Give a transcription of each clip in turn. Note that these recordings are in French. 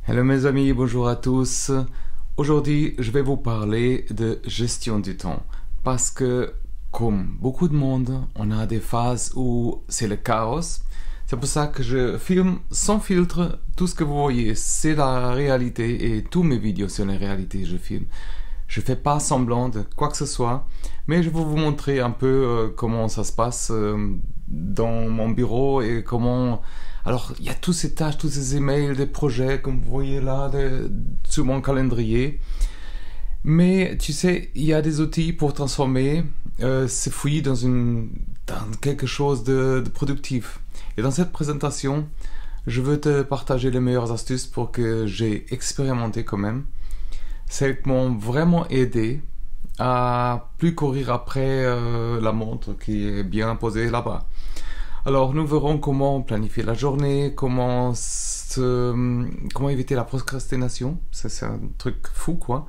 Hello mes amis, bonjour à tous. Aujourd'hui, je vais vous parler de gestion du temps. Parce que, comme beaucoup de monde, on a des phases où c'est le chaos. C'est pour ça que je filme sans filtre. Tout ce que vous voyez, c'est la réalité et tous mes vidéos sont la réalité, je filme. Je fais pas semblant de quoi que ce soit, mais je vais vous montrer un peu comment ça se passe dans mon bureau et comment... Alors, il y a toutes ces tâches, tous ces emails, des projets, comme vous voyez là, sur mon calendrier. Mais tu sais, il y a des outils pour transformer ces fouillis dans quelque chose de productif. Et dans cette présentation, je veux te partager les meilleures astuces pour que j'ai expérimenté quand même. Celles qui m'ont vraiment aidé à plus courir après la montre qui est bien posée là-bas. Alors nous verrons comment planifier la journée, comment éviter la procrastination, c'est un truc fou quoi,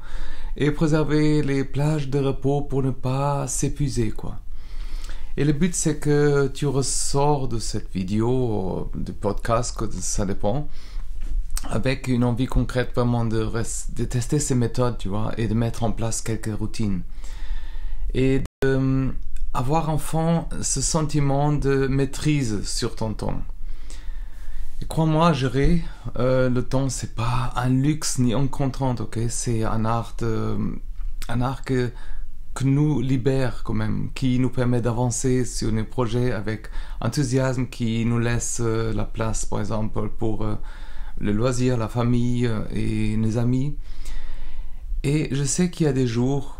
et préserver les plages de repos pour ne pas s'épuiser quoi. Et le but c'est que tu ressors de cette vidéo, de podcast, ça dépend, avec une envie concrète vraiment de tester ces méthodes, tu vois, et de mettre en place quelques routines. Et avoir enfin ce sentiment de maîtrise sur ton temps. Et crois-moi, gérer le temps, c'est pas un luxe ni une contrainte, ok? C'est un art que nous libère quand même, qui nous permet d'avancer sur nos projets avec enthousiasme, qui nous laisse la place, par exemple, pour le loisir, la famille et nos amis. Et je sais qu'il y a des jours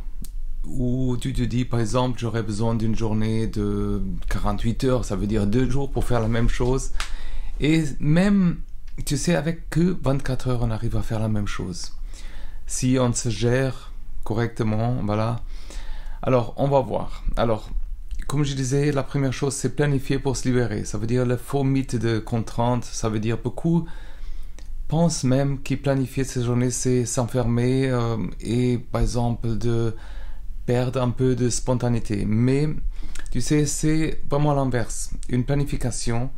où tu te dis, par exemple, j'aurais besoin d'une journée de 48 heures, ça veut dire 2 jours pour faire la même chose. Et même, tu sais, avec que 24 heures, on arrive à faire la même chose. Si on se gère correctement, voilà. Alors, on va voir. Alors, comme je disais, la première chose, c'est planifier pour se libérer. Ça veut dire le faux mythe de contrainte. Ça veut dire beaucoup pensent même que planifier ces journées, c'est s'enfermer et, par exemple, de perdre un peu de spontanéité. Mais, tu sais, c'est vraiment l'inverse. Une planification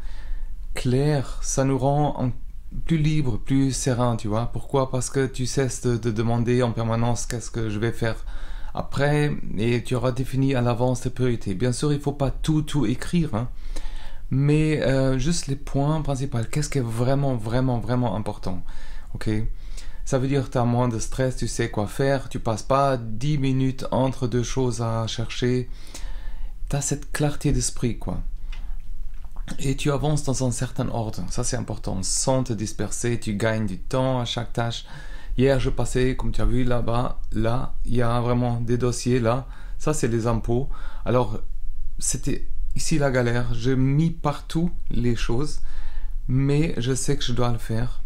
claire, ça nous rend plus libre, plus serein, tu vois. Pourquoi? Parce que tu cesses de demander en permanence qu'est-ce que je vais faire après et tu auras défini à l'avance tes priorités. Bien sûr, il ne faut pas tout écrire, hein, mais juste les points principaux. Qu'est-ce qui est vraiment important, ok? Ça veut dire que tu as moins de stress, tu sais quoi faire, tu passes pas 10 minutes entre deux choses à chercher. Tu as cette clarté d'esprit, quoi. Et tu avances dans un certain ordre, ça c'est important, sans te disperser, tu gagnes du temps à chaque tâche. Hier, je passais, comme tu as vu là-bas, là, il y a vraiment des dossiers, là, ça c'est les impôts. Alors, c'était ici la galère, j'ai mis partout les choses, mais je sais que je dois le faire.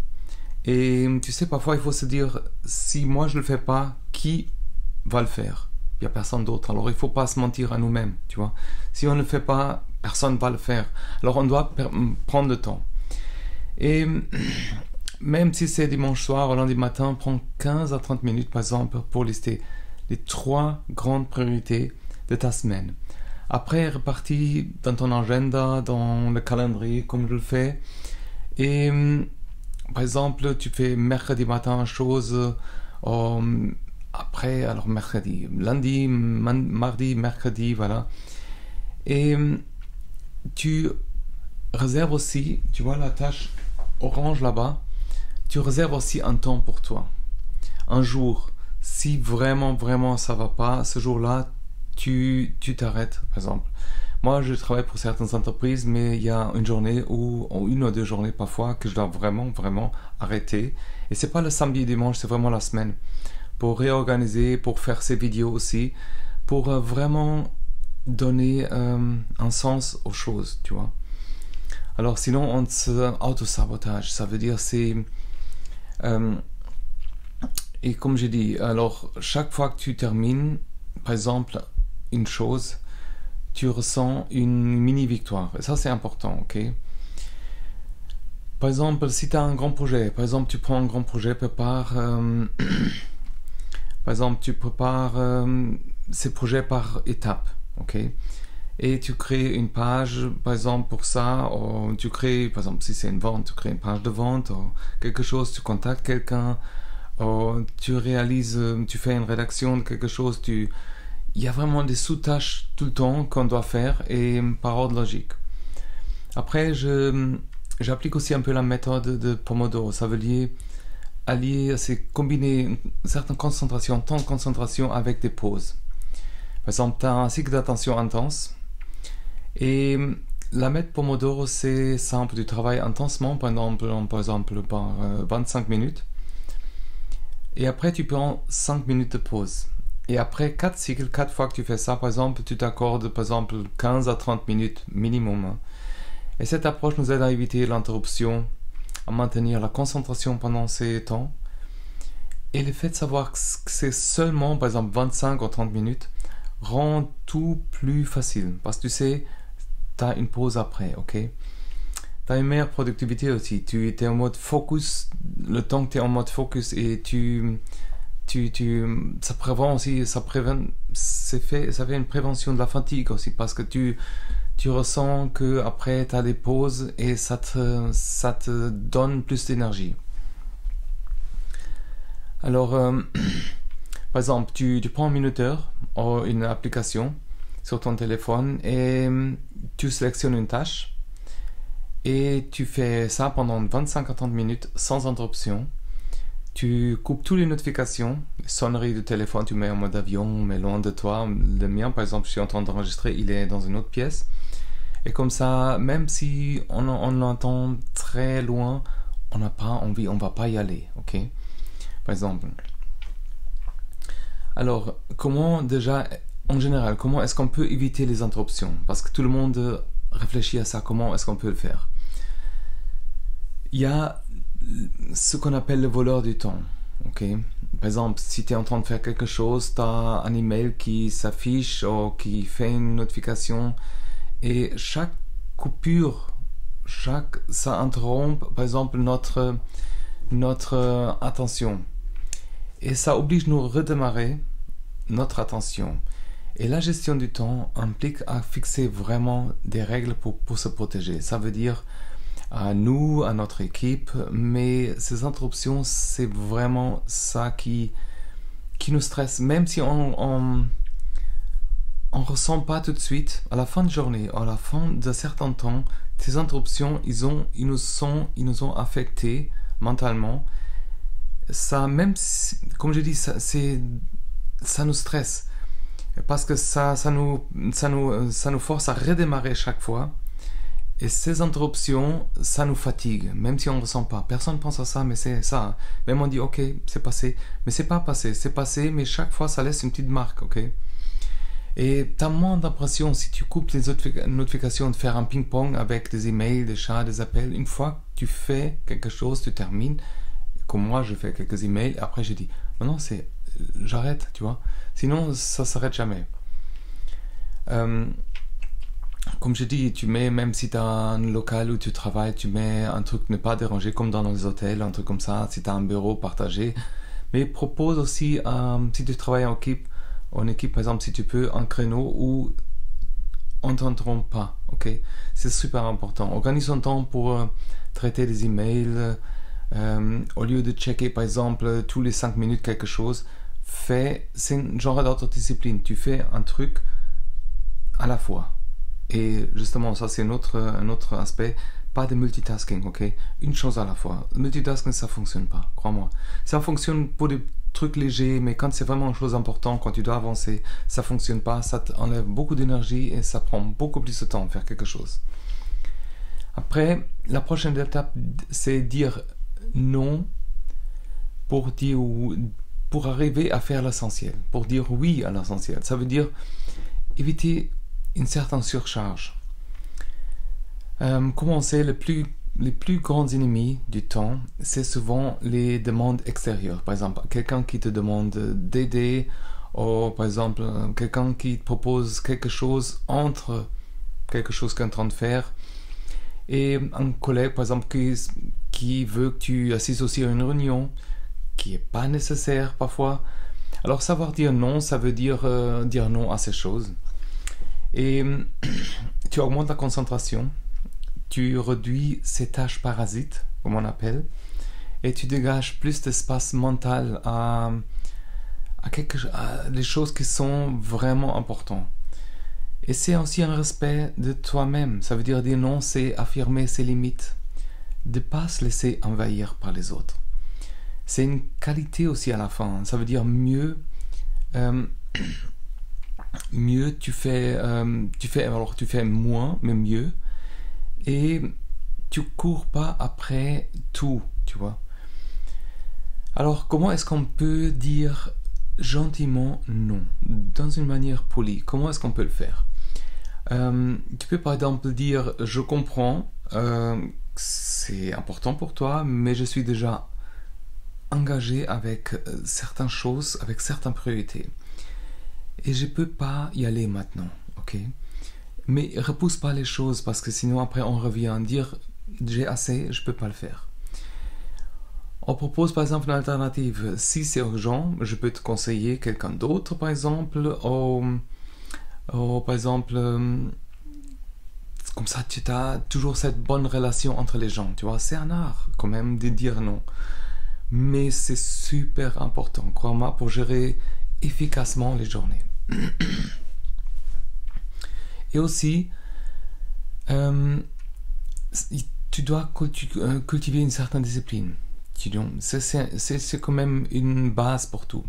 Et tu sais, parfois il faut se dire, si moi je le fais pas, qui va le faire? Il n'y a personne d'autre. Alors il faut pas se mentir à nous-mêmes, tu vois. Si on ne le fait pas, personne va le faire. Alors on doit prendre le temps. Et même si c'est dimanche soir ou lundi matin, prends 15 à 30 minutes par exemple pour lister les 3 grandes priorités de ta semaine. Après, repartis dans ton agenda, dans le calendrier comme je le fais. Et par exemple, tu fais mercredi matin chose, après, alors mercredi, lundi, mardi, mercredi, voilà. Et tu réserves aussi, tu vois la tâche orange là-bas, tu réserves aussi un temps pour toi. Un jour, si vraiment ça va pas, ce jour-là, tu t'arrêtes, par exemple. Moi, je travaille pour certaines entreprises, mais il y a une journée ou une ou 2 journées parfois que je dois vraiment arrêter. Et c'est pas le samedi et dimanche, c'est vraiment la semaine. Pour réorganiser, pour faire ces vidéos aussi, pour vraiment donner un sens aux choses, tu vois. Alors sinon, on se auto-sabotage. Ça veut dire c'est... et comme j'ai dit, alors chaque fois que tu termines, par exemple, une chose, tu ressens une mini-victoire. Et ça, c'est important, ok? Par exemple, si tu as un grand projet, par exemple, tu prends un grand projet, par exemple, tu prépares ces projets par étapes, ok? et tu crées une page, par exemple, pour ça, ou tu crées, par exemple, si c'est une vente, tu crées une page de vente, ou quelque chose, tu contactes quelqu'un, ou tu réalises, tu fais une rédaction de quelque chose, il y a vraiment des sous-tâches tout le temps qu'on doit faire, et par ordre logique. Après, j'applique aussi un peu la méthode de Pomodoro. Ça veut dire c'est combiner une certaine concentration, temps de concentration avec des pauses. Par exemple, tu as un cycle d'attention intense et la méthode Pomodoro, c'est simple. Tu travailles intensement pendant, par exemple, 25 minutes et après tu prends 5 minutes de pause. Et après 4 cycles, 4 fois que tu fais ça, par exemple, tu t'accordes par exemple 15 à 30 minutes minimum. Et cette approche nous aide à éviter l'interruption, à maintenir la concentration pendant ces temps. Et le fait de savoir que c'est seulement, par exemple, 25 ou 30 minutes, rend tout plus facile. Parce que tu sais, tu as une pause après, ok? Tu as une meilleure productivité aussi. Tu es en mode focus, le temps que tu es en mode focus, et ça prévient aussi, ça fait une prévention de la fatigue aussi, parce que tu ressens que après tu as des pauses et ça te donne plus d'énergie. Alors, par exemple, tu prends un minuteur ou une application sur ton téléphone et tu sélectionnes une tâche et tu fais ça pendant 25 à 30 minutes sans interruption. Tu coupes toutes les notifications, les sonneries du téléphone, tu mets en mode avion, mais loin de toi. Le mien, par exemple, je suis en train d'enregistrer, il est dans une autre pièce. Et comme ça, même si on l'entend très loin, on n'a pas envie, on ne va pas y aller, ok? Par exemple. Alors, comment déjà, en général, comment est-ce qu'on peut éviter les interruptions? Parce que tout le monde réfléchit à ça, comment est-ce qu'on peut le faire? Il y a ce qu'on appelle le voleur du temps, ok? Par exemple, si tu es en train de faire quelque chose, tu as un email qui s'affiche ou qui fait une notification, et chaque coupure, ça interrompt, par exemple, notre attention. Et ça oblige nous à redémarrer notre attention. Et la gestion du temps implique à fixer vraiment des règles pour se protéger. Ça veut dire à nous, à notre équipe, mais ces interruptions, c'est vraiment ça qui nous stresse. Même si on ressent pas tout de suite, à la fin de journée, à la fin d'un certain temps, ces interruptions, ils nous ont affectés mentalement. Ça, même si, comme je dis, ça nous stresse parce que ça nous force à redémarrer chaque fois. Et ces interruptions, ça nous fatigue, même si on ne ressent pas. Personne ne pense à ça, mais c'est ça. Même on dit, ok, c'est passé. Mais c'est pas passé, c'est passé, mais chaque fois, ça laisse une petite marque, ok? Et tu as moins d'impression si tu coupes les notifications de faire un ping-pong avec des emails, des chats, des appels. Une fois que tu fais quelque chose, tu termines. Comme moi, je fais quelques emails. Après, j'ai dit, maintenant, j'arrête, tu vois. Sinon, ça ne s'arrête jamais. Comme je dis, tu mets, même si tu as un local où tu travailles, tu mets un truc ne pas déranger, comme dans les hôtels, un truc comme ça, si tu as un bureau partagé. Mais propose aussi, si tu travailles en équipe, par exemple, si tu peux, un créneau où on ne t'interrompt pas, ok? C'est super important. Organise ton temps pour traiter des emails. Au lieu de checker, par exemple, tous les 5 minutes quelque chose, c'est un genre d'autodiscipline. Tu fais un truc à la fois. Et justement, ça c'est un autre aspect, pas de multitasking, ok? Une chose à la fois. Le multitasking, ça fonctionne pas, crois-moi. Ça fonctionne pour des trucs légers, mais quand c'est vraiment une chose importante, quand tu dois avancer, ça fonctionne pas, ça t'enlève beaucoup d'énergie et ça prend beaucoup plus de temps de faire quelque chose. Après, la prochaine étape, c'est dire non pour arriver à faire l'essentiel, pour dire oui à l'essentiel. Ça veut dire éviter une certaine surcharge. Comme on sait, les plus grands ennemis du temps, c'est souvent les demandes extérieures. Par exemple, quelqu'un qui te demande d'aider, ou par exemple, quelqu'un qui te propose quelque chose entre quelque chose qu'on est en train de faire, et un collègue, par exemple, qui veut que tu assistes aussi à une réunion, qui n'est pas nécessaire parfois. Alors, savoir dire non, ça veut dire non à ces choses. Et tu augmentes la concentration, tu réduis ces tâches parasites, comme on appelle, et tu dégages plus d'espace mental à des choses qui sont vraiment importantes. Et c'est aussi un respect de toi-même. Ça veut dire non, c'est affirmer ses limites, de ne pas se laisser envahir par les autres. C'est une qualité aussi à la fin. Ça veut dire mieux tu fais moins, mais mieux. Et tu cours pas après tout, tu vois. Alors, comment est-ce qu'on peut dire gentiment non, dans une manière polie? Comment est-ce qu'on peut le faire? Tu peux par exemple dire je comprends, c'est important pour toi, mais je suis déjà engagé avec certaines choses, avec certaines priorités. Et je peux pas y aller maintenant, ok? Mais repousse pas les choses parce que sinon après on revient dire j'ai assez, je peux pas le faire. On propose par exemple une alternative. Si c'est urgent, je peux te conseiller quelqu'un d'autre par exemple, par exemple, comme ça tu as toujours cette bonne relation entre les gens, tu vois. C'est un art quand même de dire non. Mais c'est super important, crois-moi, pour gérer efficacement les journées. Et aussi, tu dois cultiver une certaine discipline. C'est quand même une base pour tout.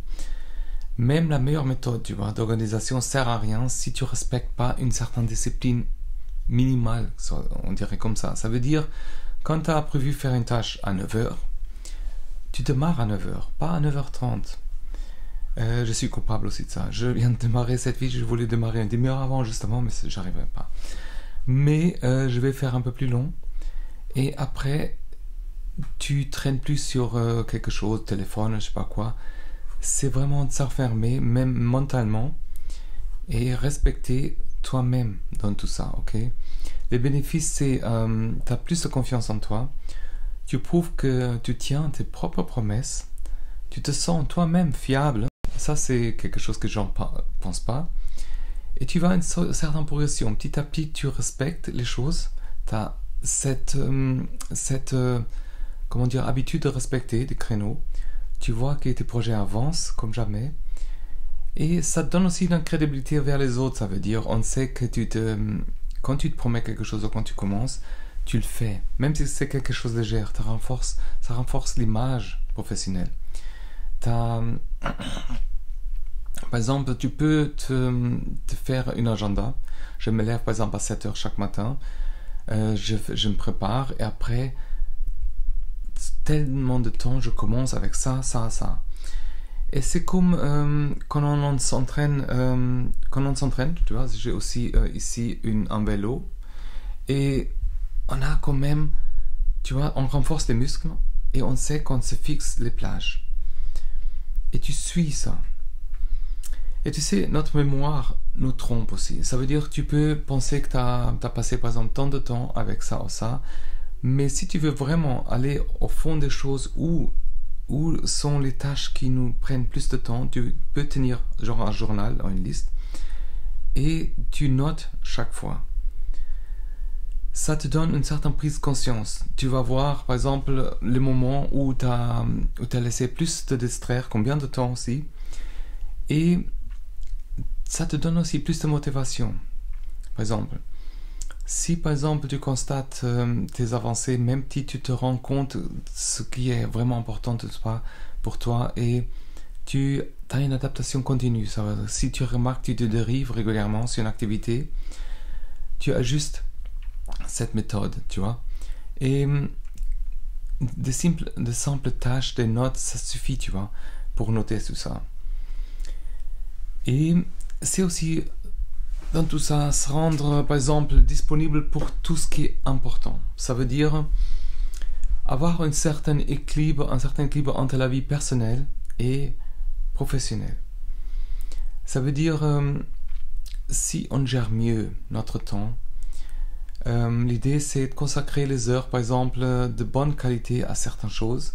Même la meilleure méthode, tu vois, d'organisation sert à rien si tu respectes pas une certaine discipline minimale, on dirait comme ça. Ça veut dire, quand tu as prévu faire une tâche à 9h, tu démarres à 9h, pas à 9h30. Je suis coupable aussi de ça. Je viens de démarrer cette vie, je voulais démarrer une demi-heure avant justement, mais j'arriverai pas. Mais je vais faire un peu plus long. Et après, tu traînes plus sur quelque chose, téléphone, je sais pas quoi. C'est vraiment de s'enfermer, même mentalement, et respecter toi-même dans tout ça, ok? Les bénéfices, c'est tu as plus de confiance en toi, tu prouves que tu tiens tes propres promesses, tu te sens toi-même fiable, ça c'est quelque chose que j'en pense pas, et tu vas à une certaine progression, petit à petit tu respectes les choses, tu as cette habitude de respecter des créneaux, tu vois que tes projets avancent comme jamais, et ça te donne aussi une crédibilité vers les autres. Ça veut dire, on sait que quand tu te promets quelque chose ou quand tu commences, tu le fais, même si c'est quelque chose de léger, ça renforce l'image professionnelle. Par exemple, tu peux te faire une agenda. Je me lève par exemple à 7h chaque matin, je me prépare et après tellement de temps je commence avec ça. Et c'est comme quand on s'entraîne, tu vois, j'ai aussi ici un vélo et on a quand même, tu vois, on renforce les muscles et on sait qu'on se fixe les plages. Et tu suis ça. Et tu sais, notre mémoire nous trompe aussi. Ça veut dire que tu peux penser que tu as passé par exemple tant de temps avec ça ou ça, mais si tu veux vraiment aller au fond des choses, où sont les tâches qui nous prennent plus de temps, tu peux tenir genre un journal, une liste, et tu notes chaque fois. Ça te donne une certaine prise de conscience. Tu vas voir, par exemple, les moments où tu as laissé plus te distraire, combien de temps aussi, et ça te donne aussi plus de motivation. Par exemple, si par exemple tu constates tes avancées, même si tu te rends compte de ce qui est vraiment important pour toi et tu as une adaptation continue, ça va dire, si tu remarques que tu te dérives régulièrement sur une activité, tu ajustes cette méthode, tu vois. Et de simples tâches, des notes, ça suffit, tu vois, pour noter tout ça. Et c'est aussi dans tout ça, se rendre par exemple disponible pour tout ce qui est important. Ça veut dire avoir un certain équilibre entre la vie personnelle et professionnelle. Ça veut dire si on gère mieux notre temps, l'idée c'est de consacrer les heures par exemple de bonne qualité à certaines choses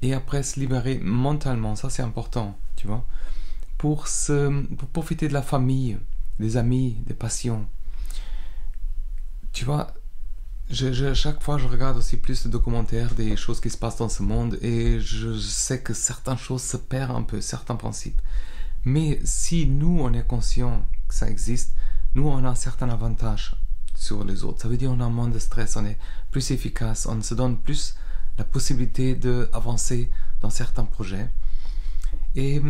et après se libérer mentalement, ça c'est important, tu vois, pour profiter de la famille des amis, des passions. Tu vois, chaque fois, je regarde aussi plus de documentaires des choses qui se passent dans ce monde et je sais que certaines choses se perdent un peu, certains principes. Mais si nous, on est conscient que ça existe, nous, on a un certain avantage sur les autres. Ça veut dire qu'on a moins de stress, on est plus efficace, on se donne plus la possibilité d'avancer dans certains projets. Et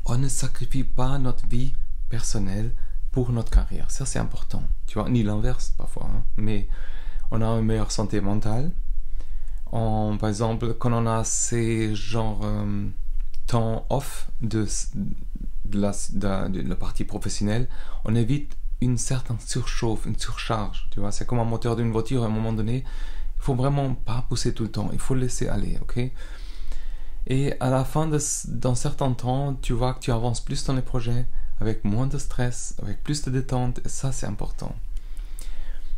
on ne sacrifie pas notre vie personnelle pour notre carrière. Ça, c'est important. Tu vois, ni l'inverse parfois. Hein. Mais on a une meilleure santé mentale. Par exemple, quand on a ces genres temps off de la partie professionnelle, on évite une certaine surchauffe, une surcharge. Tu vois, c'est comme un moteur d'une voiture. À un moment donné, il faut vraiment pas pousser tout le temps. Il faut le laisser aller, ok? Et à la fin d'un certain temps, tu vois que tu avances plus dans les projets, avec moins de stress, avec plus de détente, et ça c'est important.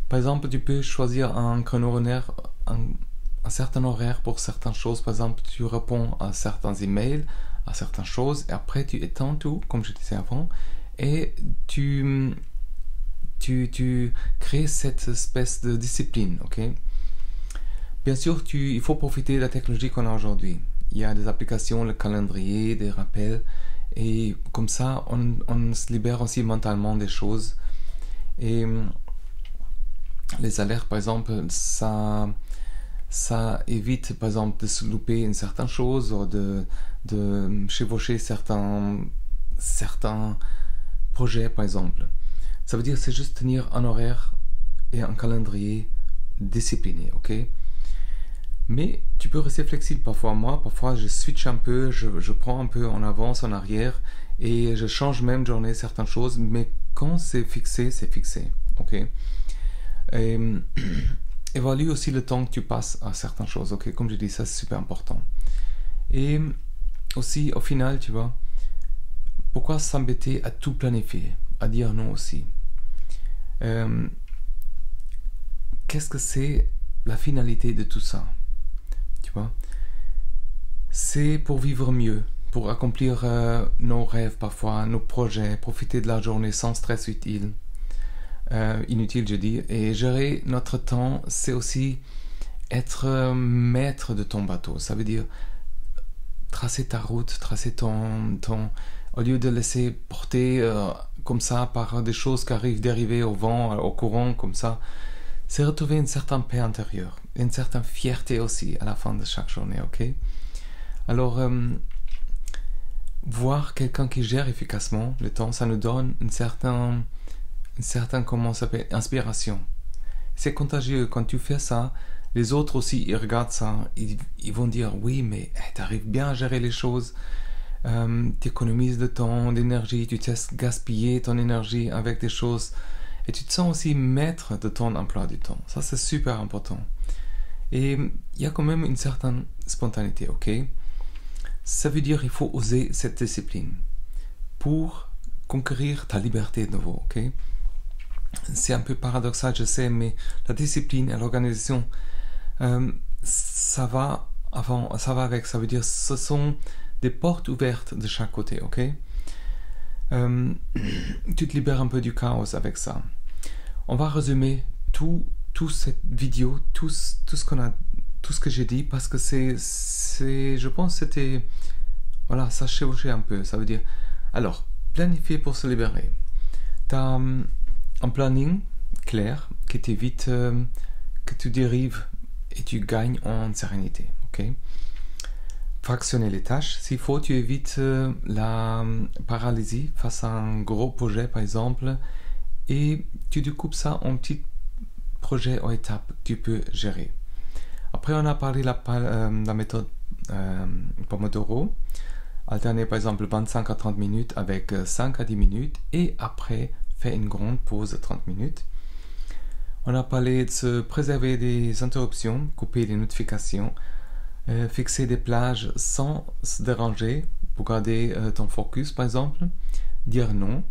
Par exemple, tu peux choisir un créneau horaire, un certain horaire pour certaines choses. Par exemple, tu réponds à certains emails, à certaines choses, et après tu éteins tout, comme je disais avant, et tu crées cette espèce de discipline, ok? Bien sûr, il faut profiter de la technologie qu'on a aujourd'hui. Il y a des applications, le calendrier, des rappels, et comme ça, on se libère aussi mentalement des choses. Et les alertes, par exemple, ça évite, par exemple, de se louper une certaine chose, ou de chevaucher certains projets, par exemple. Ça veut dire c'est juste tenir un horaire et un calendrier discipliné, ok? Mais tu peux rester flexible parfois. Moi, parfois, je switch un peu, je prends un peu en avance, en arrière, et je change même de journée certaines choses, mais quand c'est fixé, ok? Et évalue aussi le temps que tu passes à certaines choses, ok? Comme je dis, ça c'est super important. Et aussi, au final, tu vois, pourquoi s'embêter à tout planifier, à dire non aussi? Qu'est-ce que c'est la finalité de tout ça? Tu vois, c'est pour vivre mieux, pour accomplir nos rêves parfois, nos projets, profiter de la journée sans stress inutile je dis, et gérer notre temps, c'est aussi être maître de ton bateau. Ça veut dire tracer ta route, tracer ton au lieu de laisser porter comme ça par des choses qui arrivent dérivées au vent, au courant, comme ça. C'est retrouver une certaine paix intérieure, une certaine fierté aussi à la fin de chaque journée, ok? Alors, voir quelqu'un qui gère efficacement le temps, ça nous donne une certaine comment ça s'appelle, inspiration. C'est contagieux. Quand tu fais ça, les autres aussi, ils regardent ça, ils vont dire, oui, mais tu arrives bien à gérer les choses, tu économises de temps, d'énergie, tu te laisses gaspiller ton énergie avec des choses. Et tu te sens aussi maître de ton emploi du temps. Ça, c'est super important. Et il y a quand même une certaine spontanéité, ok? Ça veut dire qu'il faut oser cette discipline pour conquérir ta liberté de nouveau, ok? C'est un peu paradoxal, je sais, mais la discipline et l'organisation, ça va avec. Ça veut dire ce sont des portes ouvertes de chaque côté, ok? Tu te libères un peu du chaos avec ça. On va résumer tout cette vidéo, tout ce que j'ai dit, parce que je pense que c'était, voilà, ça chevauchait un peu. Ça veut dire, alors, planifier pour se libérer. T'as un planning clair qui t'évite que tu dérives et tu gagnes en sérénité, ok? Fractionner les tâches. S'il faut, tu évites la paralysie face à un gros projet, par exemple, et tu découpes ça en petits projets ou étapes que tu peux gérer. Après, on a parlé de la méthode Pomodoro. Alterner, par exemple, 25 à 30 minutes avec 5 à 10 minutes, et après, faire une grande pause de 30 minutes. On a parlé de se préserver des interruptions, couper les notifications, fixer des plages sans se déranger pour garder ton focus, par exemple, dire non,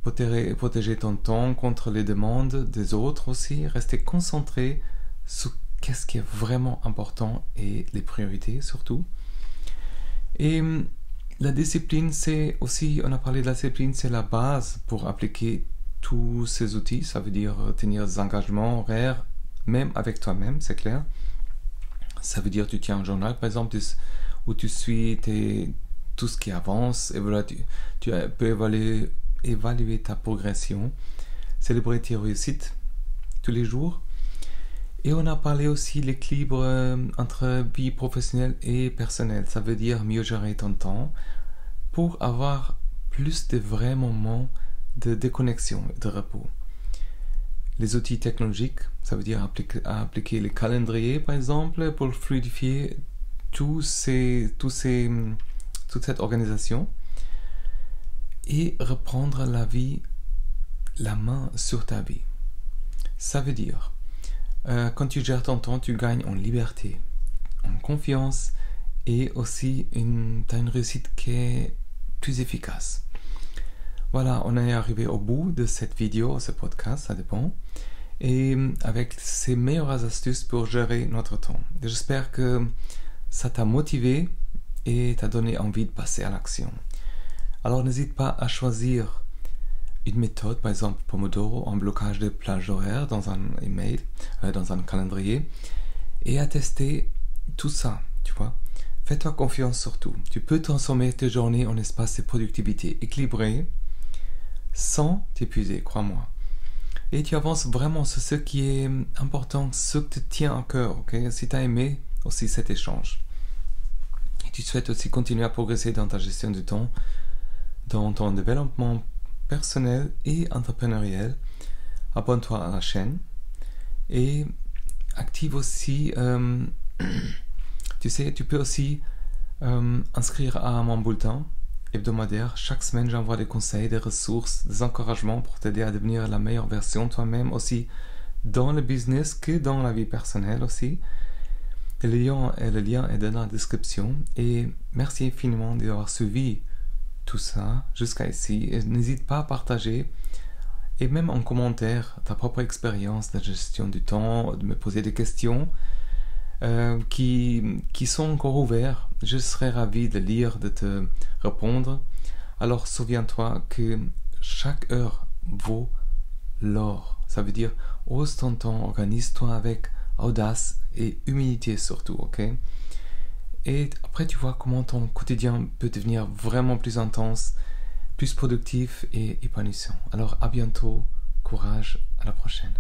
protéger ton temps contre les demandes des autres aussi, rester concentré sur qu'est-ce qui est vraiment important et les priorités surtout. Et la discipline, c'est aussi, on a parlé de la discipline, c'est la base pour appliquer tous ces outils. Ça veut dire tenir des engagements horaires, même avec toi-même, c'est clair. Ça veut dire tu tiens un journal, par exemple, où tu suis tout ce qui avance, et voilà, tu peux évaluer ta progression, célébrer tes réussites tous les jours. Et on a parlé aussi de l'équilibre entre vie professionnelle et personnelle. Ça veut dire mieux gérer ton temps pour avoir plus de vrais moments de déconnexion et de repos. Les outils technologiques, ça veut dire appliquer les calendriers, par exemple, pour fluidifier toute cette organisation et reprendre la main sur ta vie. Ça veut dire, quand tu gères ton temps, tu gagnes en liberté, en confiance et aussi tu as une réussite qui est plus efficace. Voilà, on est arrivé au bout de cette vidéo, ce podcast, ça dépend. Et avec ces meilleures astuces pour gérer notre temps. J'espère que ça t'a motivé et t'a donné envie de passer à l'action. Alors n'hésite pas à choisir une méthode, par exemple Pomodoro, en blocage de plage horaire dans un email, dans un calendrier, et à tester tout ça, tu vois. Fais-toi confiance surtout. Tu peux transformer tes journées en espace de productivité équilibré sans t'épuiser, crois-moi. Et tu avances vraiment sur ce qui est important, ce que te tient à cœur, ok? Si tu as aimé aussi cet échange. Et tu souhaites aussi continuer à progresser dans ta gestion du temps, dans ton développement personnel et entrepreneurial, abonne-toi à la chaîne et active aussi, tu sais, tu peux aussi inscrire à mon bulletin hebdomadaire. Chaque semaine, j'envoie des conseils, des ressources, des encouragements pour t'aider à devenir la meilleure version de toi-même, aussi dans le business que dans la vie personnelle aussi. Le lien est dans la description. Et merci infiniment d'avoir suivi tout ça jusqu'à ici. Et n'hésite pas à partager et même en commentaire ta propre expérience de gestion du temps, de me poser des questions qui sont encore ouverts. Je serai ravi de lire, de te répondre. Alors souviens-toi que chaque heure vaut l'or. Ça veut dire ose ton temps, organise-toi avec audace et humilité surtout, ok? Et après tu vois comment ton quotidien peut devenir vraiment plus intense, plus productif et épanouissant. Alors à bientôt, courage, à la prochaine.